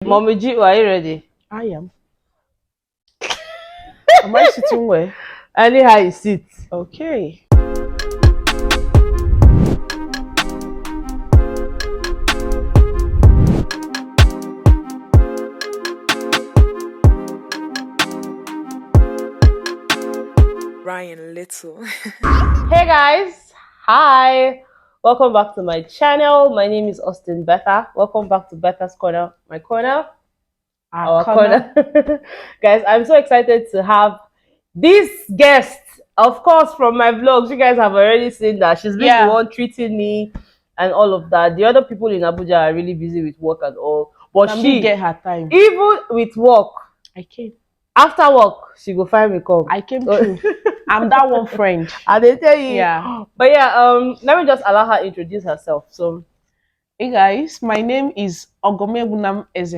Mommy G, are you ready? I am. Am I sitting where? Anyhow you sit. Okay. Ryan Little. Hey guys, hi. Welcome back to my channel. My name is Austin Betha. Welcome back to Betha's Corner. My corner. Our corner. Guys, I'm so excited to have this guest. Of course, from my vlogs, you guys have already seen that she's been the one treating me and all of that. The other people in Abuja are really busy with work and all. But she get her time. Even with work, I came. After work, she go find me come. I came through. I'm that one friend. And they tell you. Yeah. But yeah, let me just allow her introduce herself. So, hey guys, my name is OGOM'S,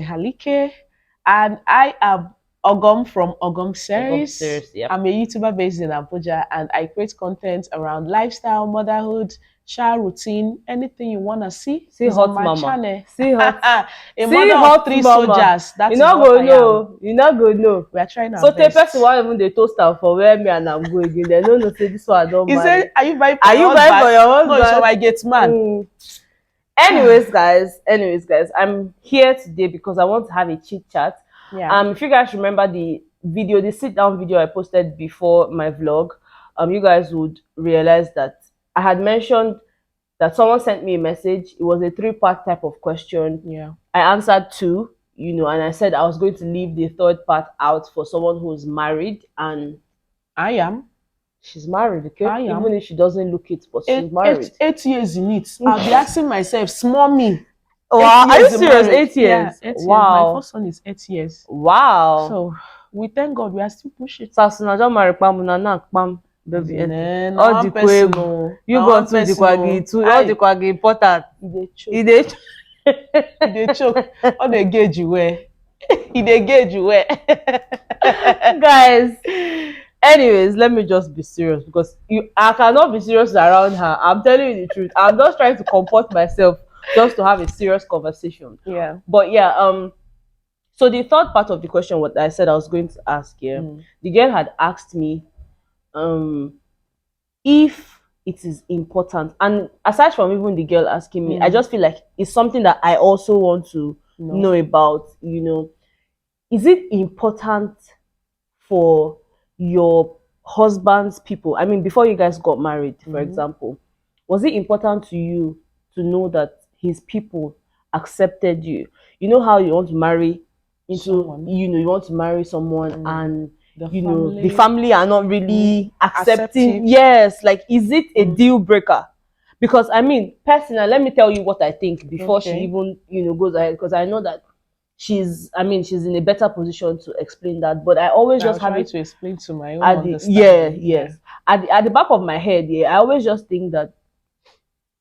and I am OGOM from OGOM'S. Yep. I'm a YouTuber based in Abuja, and I create content around lifestyle, motherhood, child routine, anything you wanna see. See hot on my mama. Channel. See hot. A mother of three soldiers. That's you not go know. You not go know. We are trying our best. So best. the person want even the toaster for where me and I'm going. They don't know say this one I don't He buy. said, "Are you buying for Are you buying for your husband? No, it's for my gate man." Anyways, guys, I'm here today because I want to have a chit chat. Yeah. If you guys remember the sit down video I posted before my vlog, you guys would realize that I had mentioned that someone sent me a message. It was a 3-part type of question. Yeah. I answered 2, and I said I was going to leave the 3rd part out for someone who's married, and I am. She's married, okay? I am. Even if she doesn't look it, but she's married. 8 years in it. I'll be asking myself, small me. Wow, are you serious? 8 years? Yeah, 8 years. Wow. My first son is 8 years. Wow. So we thank God we are still pushing. Sasuna don't marry pam, baby. All the kwegu. You go to the kwagi too. All the kwagi important. They choke. All the gauge you wear. They gauge you wear. Guys. Anyways, let me just be serious because I cannot be serious around her. I'm telling you the truth. I'm just trying to comport myself just to have a serious conversation. Yeah. But yeah, so the 3rd part of the question, what I said I was going to ask here, the girl had asked me if it is important. And aside from even the girl asking me, I just feel like it's something that I also want to know about, Is it important for your husband's people? I mean, before you guys got married, for example, was it important to you to know that his people accepted you? You know how you want to marry into someone. You want to marry someone and the family are not really accepting. Yes, like, is it a deal breaker? Because I mean, personally, let me tell you what I think before she even goes ahead, because I know that she's in a better position to explain that, but I always just have to explain to my own understanding. Yes. At the back of my head, I always just think that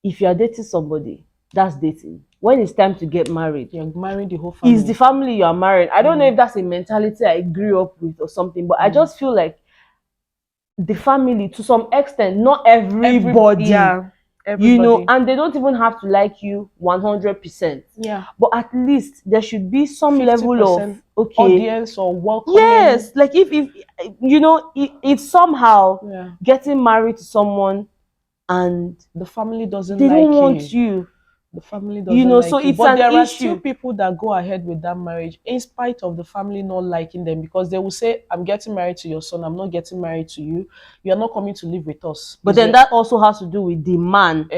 if you are dating somebody, that's dating. When it's time to get married, you're marrying the whole family. It's the family you are marrying. I don't know if that's a mentality I grew up with or something, but I just feel like the family, to some extent, not everybody. Everybody. And they don't even have to like you 100%. Yeah. But at least there should be some level of audience or welcome. Yes, like if somehow getting married to someone and the family doesn't they like don't want you. The family doesn't like so you. It's but there an are issue. still people that go ahead with that marriage in spite of the family not liking them, because they will say, I'm getting married to your son, I'm not getting married to you. You're not coming to live with us. But then that also has to do with the man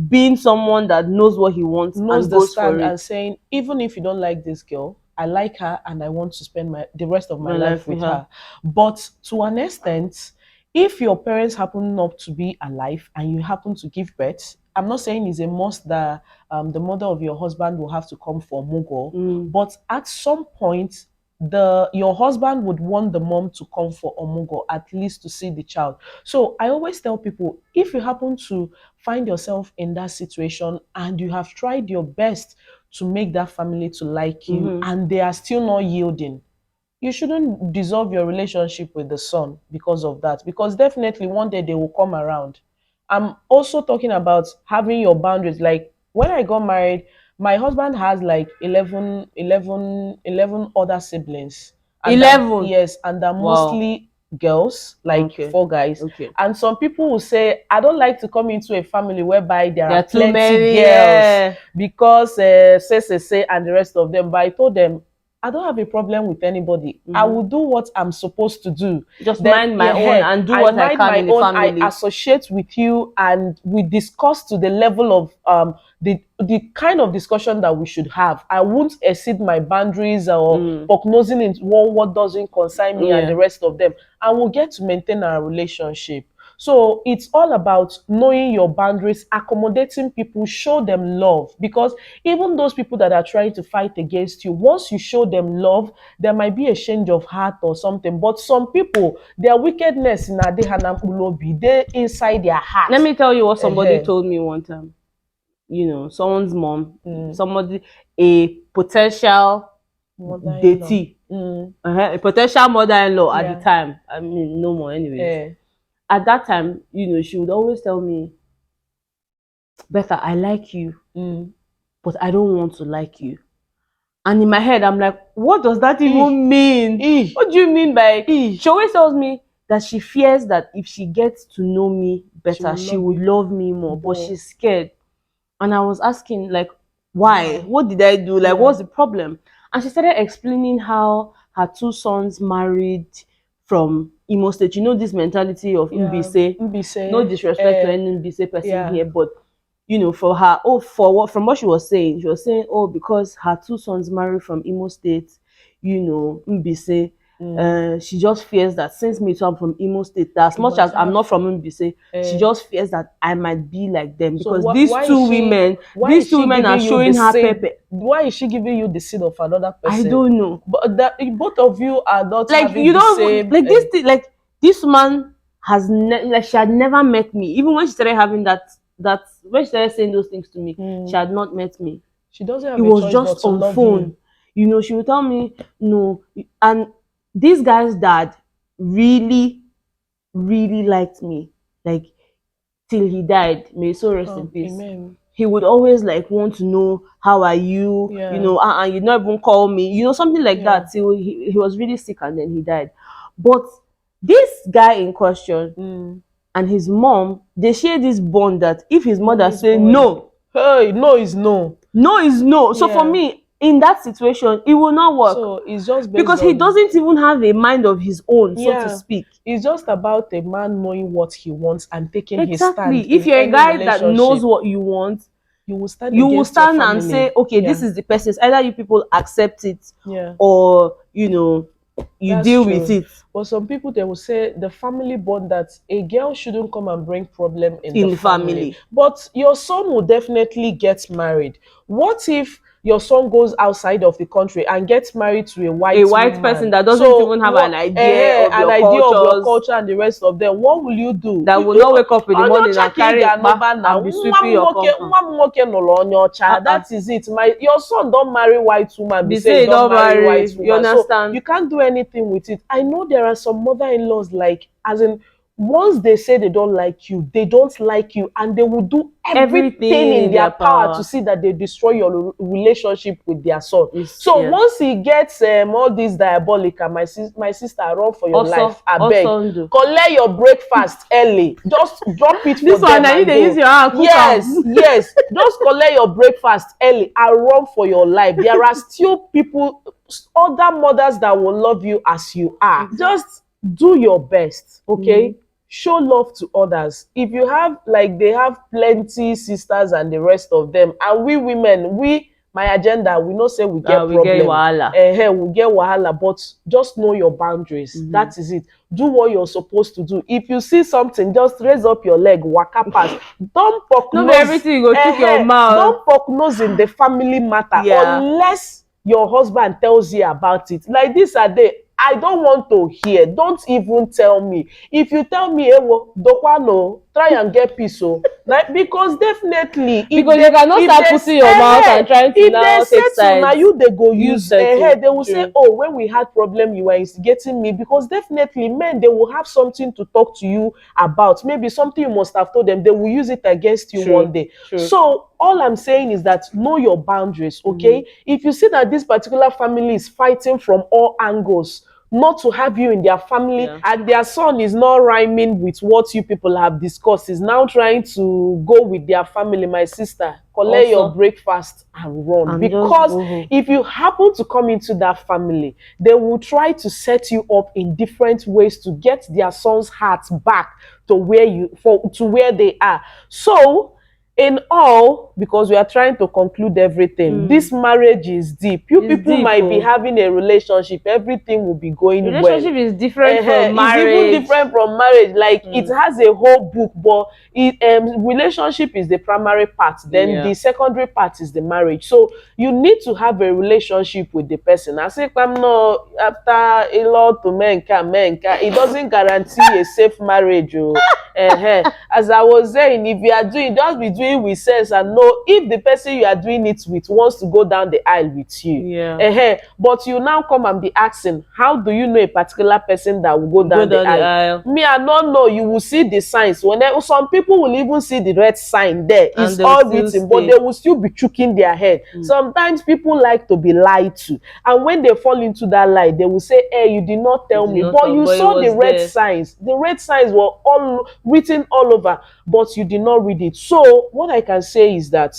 being someone that knows what he wants, knows the stand, and saying, even if you don't like this girl, I like her and I want to spend the rest of my life with her. But to an extent, if your parents happen not to be alive and you happen to give birth, I'm not saying it's a must that the mother of your husband will have to come for Omugo, but at some point, your husband would want the mom to come for Omugo, at least to see the child. So I always tell people, if you happen to find yourself in that situation and you have tried your best to make that family to like you and they are still not yielding, you shouldn't dissolve your relationship with the son because of that, because definitely one day they will come around. I'm also talking about having your boundaries. Like, when I got married, My husband has like 11 other siblings. And 11. Yes, and they're mostly girls, like Okay. 4 guys. Okay. And some people will say, I don't like to come into a family whereby there are too plenty many, girls because say, and the rest of them. But I told them, I don't have a problem with anybody. I will do what I'm supposed to do. Just mind my own and do what I can in the family. I associate with you, and we discuss to the level of the kind of discussion that we should have. I won't exceed my boundaries or prognosing in what doesn't concern me and the rest of them. And we'll get to maintain our relationship. So it's all about knowing your boundaries, accommodating people, show them love. Because even those people that are trying to fight against you, once you show them love, there might be a change of heart or something. But some people, their wickedness in they inside their heart. Let me tell you what somebody told me one time. You know, someone's mom, a potential datee, a potential mother-in-law at the time. I mean, no more anyways. At that time, you know, she would always tell me, Betha, I like you, but I don't want to like you. And in my head, I'm like, what does that even mean? What do you mean by She always tells me that she fears that if she gets to know me better, she would love me more, but she's scared. And I was asking, like, why? What did I do? Like, what's the problem? And she started explaining how her 2 sons married from Imo State. You know this mentality of Mbise. No disrespect to any Mbise person here, but you know, for her, from what she was saying, oh, because her 2 sons married from Imo State, you know, Mbise. She just fears that since me too, I'm from Imo State, that as much as I'm not from Mbise, she just fears that I might be like them, because these two women are showing her pepper. Why is she giving you the seed of another person? I don't know. But both of you are not like, having you the don't same, like this thing, like this man has she had never met me. Even when she started having that when she started saying those things to me, she had not met me. She doesn't have it a was choice just but to on love phone. You know, she would tell me no. And this guy's dad really liked me, like, till he died. May his soul rest in peace. Amen. He would always like want to know, how are you? You know, and you'd not even call me, you know, something like that, till he was really sick and then he died. But this guy in question and his mom, they share this bond that if his mother say no, hey, no is no. No is no. So for me, in that situation, it will not work. So it's just because he doesn't even have a mind of his own, so to speak. It's just about a man knowing what he wants and taking his stand. If you're a guy that knows what you want, you will stand and say, okay, this is the person. It's either you people accept it, or you know, you deal with it. But some people, they will say the family bond, that a girl shouldn't come and bring problem in the family. But your son will definitely get married. What if your son goes outside of the country and gets married to a white person that doesn't even have an idea of your culture and the rest of them? What will you do? That will not wake up in the morning and carry it back and be sweeping your compound. That is it. Your son don't marry white woman. Be say don't marry white woman. You understand? So you can't do anything with it. I know there are some mother-in-laws, like, as in, once they say they don't like you, they don't like you, and they will do everything in their power to see that they destroy your relationship with their son. Once he gets all this diabolical, my sister, run for your life. I beg, collect your breakfast early. Just drop it for this them. One, they use your hand. Yes. Just collect your breakfast early and run for your life. There are still people, other mothers, that will love you as you are. Just do your best, okay? Show love to others. If you have, like, they have plenty sisters and the rest of them, and we women, my agenda, we know say we get problem. We get wahala. We get wahala, but just know your boundaries. That is it. Do what you're supposed to do. If you see something, just raise up your leg, waka pass. Don't poke nose. Not everything you go keep your mouth. Don't poke nose in the family matter unless your husband tells you about it. Like this a day, I don't want to hear. Don't even tell me. If you tell me, Ewo, Dokwano, try and get peace. So like, because definitely because you cannot start putting your mouth and trying to now take sides. Now you they go use they will True. say, oh, when we had problem you were instigating me, because definitely men, they will have something to talk to you about, maybe something you must have told them, they will use it against you one day. So all I'm saying is that know your boundaries, okay? If you see that this particular family is fighting from all angles not to have you in their family, and their son is not rhyming with what you people have discussed, is now trying to go with their family, my sister, collect your breakfast and run. And because if you happen to come into that family, they will try to set you up in different ways to get their son's heart back to where they are. So in all, because we are trying to conclude everything, this marriage is deep. You people might be having a relationship, everything will be going well. Relationship is different from marriage. It's even different from marriage. Like it has a whole book, but relationship is the primary part. Then the secondary part is the marriage. So you need to have a relationship with the person. I say, I'm not after a lot to menka. It doesn't guarantee a safe marriage. As I was saying, if you are doing, just be doing with sense and know if the person you are doing it with wants to go down the aisle with you. But you now come and be asking, how do you know a particular person that will go down the aisle? Me, I don't know. You will see the signs. Some people will even see the red sign there. It's all written, but they will still be choking their head. Sometimes people like to be lied to, and when they fall into that lie, they will say, hey, you did not tell me, but you saw the red signs. The red signs were all written all over, but you did not read it. So what I can say is that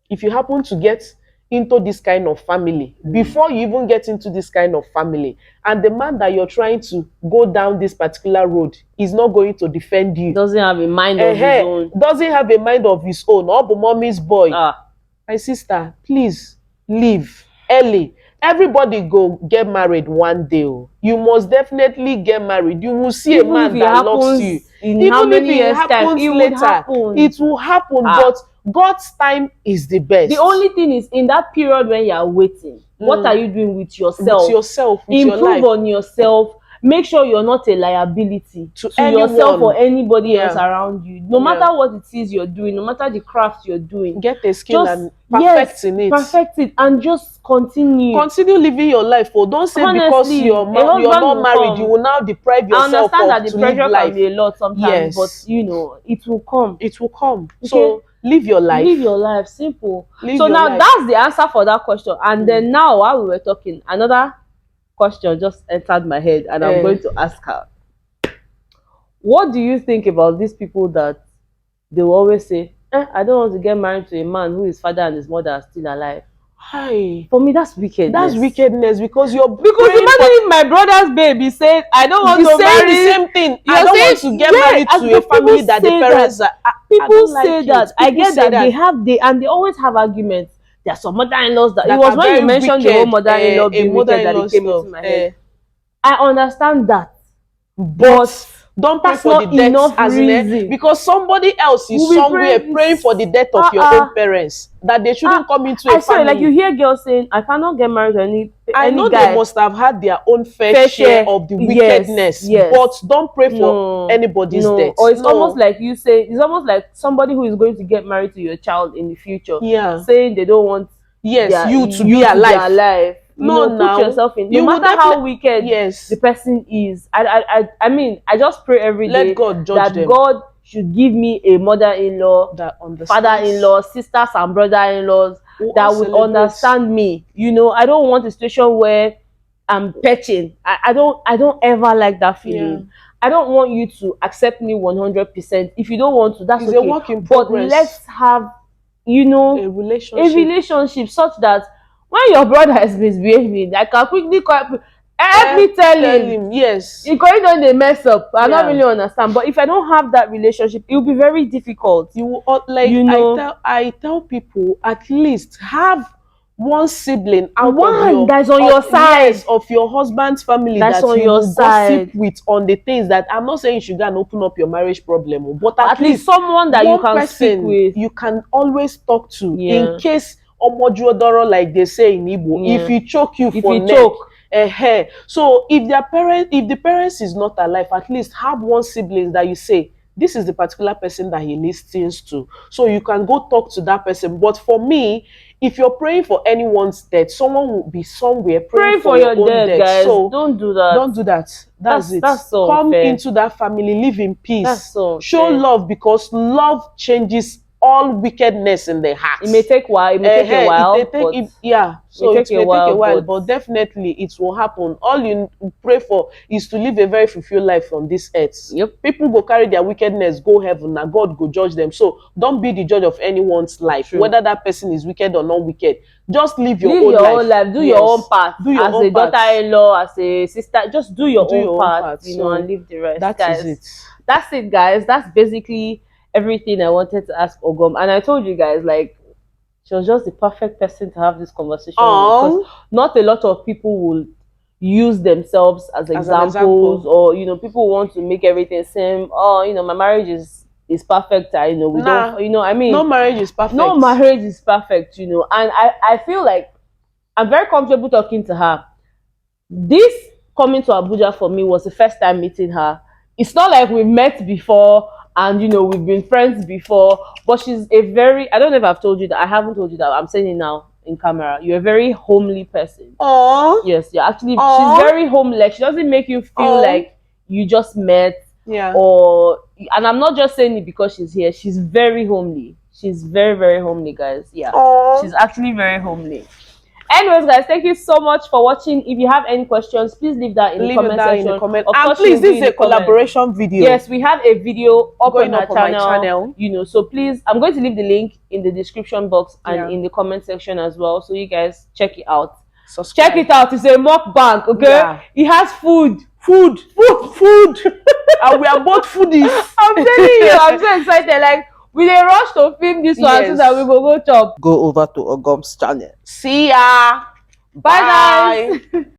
if you happen to get into this kind of family, before you even get into this kind of family, and the man that you're trying to go down this particular road is not going to defend you, doesn't have a mind of his own, doesn't have a mind of his own, or mommy's boy, my sister, please leave early. Everybody go get married one day. You must definitely get married. You will see a man that loves you. Even if it happens later, it will happen. But God's time is the best. The only thing is, in that period when you are waiting, what are you doing with yourself? With Improve your life. on yourself. Make sure you're not a liability to yourself or anybody else around you. No matter what it is you're doing, no matter the craft you're doing, get a skill and perfect in it. Perfect it and just continue. Continue living your life. Or don't say because you're not married, you will now deprive yourself. I understand that the pressure can be a lot sometimes, but you know, it will come. It will come. Okay? So live your life. Live your life. Simple. So now that's the answer for that question. And then now while we were talking, another question just entered my head, and I'm going to ask her, what do you think about these people that they will always say, I don't want to get married to a man who his father and his mother are still alive? Hi. For me, that's wickedness. That's wickedness, because imagine if my brother's baby said, I don't want to marry. The same thing. I don't want to get married to a family that the parents are. People say that. I get that they always have arguments. There are some mother-in-laws that it was when you mentioned the whole mother-in-law being wicked that it came into my head. I understand that, but don't pray for the death as in because somebody else is somewhere praying for the death of your own parents, that they shouldn't come into a family. Like you hear girls saying, I cannot get married to any I know guy. They must have had their own fair share of the wickedness, but don't pray for anybody's death. Or it's almost like you say, it's almost like somebody who is going to get married to your child in the future, saying they don't want you to be alive. Put yourself in. No matter how wicked the person is. I mean, I just pray every day let God judge them. God should give me a mother-in-law, father-in-law, sisters and brother-in-laws that would understand me. You know, I don't want a situation where I'm petching. I don't ever like that feeling. I don't want you to accept me 100%. If you don't want to, that's okay. A work in progress. But let's have, a relationship such that when your brother is misbehaving, I can quickly help me tell him. Yes. You're going on the mess up. I don't really understand. But if I don't have that relationship, it will be very difficult. You will, I tell people, at least have one sibling that's on your side of your husband's family that's on your side gossip with on the things that I'm not saying you should go and open up your marriage problem, but at least someone that you can speak with, you can always talk to in case Omojuodoro, like they say in Igbo, if he choke you for neck. So if the parents is not alive, at least have one sibling that you say, this is the particular person that he listens to. So you can go talk to that person. But for me, if you're praying for anyone's death, someone will be somewhere praying Pray for your your own dead, death. guys. So Don't do that. don't do that. That's it. That's so Come unfair. into that family, live in peace. That's so Show unfair. love, because love changes all wickedness in the heart. It may take a while. It may take a while. So it may take a while, but definitely it will happen. All you pray for is to live a very fulfilled life on this earth. Yep. People go carry their wickedness, go heaven, and God go judge them. So don't be the judge of anyone's life, True. whether that person is wicked or not wicked. Just live your own life. Do your own part. Do your as own a daughter-in-law, as a sister, just do your own part, you know, and leave the rest. That guys. is it. That's it, guys. That's basically everything I wanted to ask Ogom. And I told you guys, like, she was just the perfect person to have this conversation with, because not a lot of people will use themselves as examples, or, you know, people want to make everything seem, oh, you know, my marriage is perfect. You know, we don't, you know, I mean, no marriage is perfect. No marriage is perfect, you know. And I feel like I'm very comfortable talking to her. This coming to Abuja for me was the first time meeting her. It's not like we met before and, you know, we've been friends before, but she's a very, I don't know if I've told you that. I haven't told you that. I'm saying it now in camera. You're a very homely person. Oh. Yes, you're actually, she's very homely. Like, she doesn't make you feel like you just met. Yeah. Or, and I'm not just saying it because she's here. She's very homely. She's very, very homely, guys. Yeah. She's actually very homely. Anyways, guys, thank you so much for watching. If you have any questions, please leave that in the comment section. And please, this is a collaboration video. Yes, we have a video up on our channel. You know, so please, I'm going to leave the link in the description box and in the comment section as well. So you guys check it out. Subscribe. Check it out. It's a mukbang, okay? Yeah. It has food. And we are both foodies. I'm telling you, I'm so excited. Like, we dey rush to film this one so that we go chop. Go over to OGOM'S channel. See ya. Bye guys.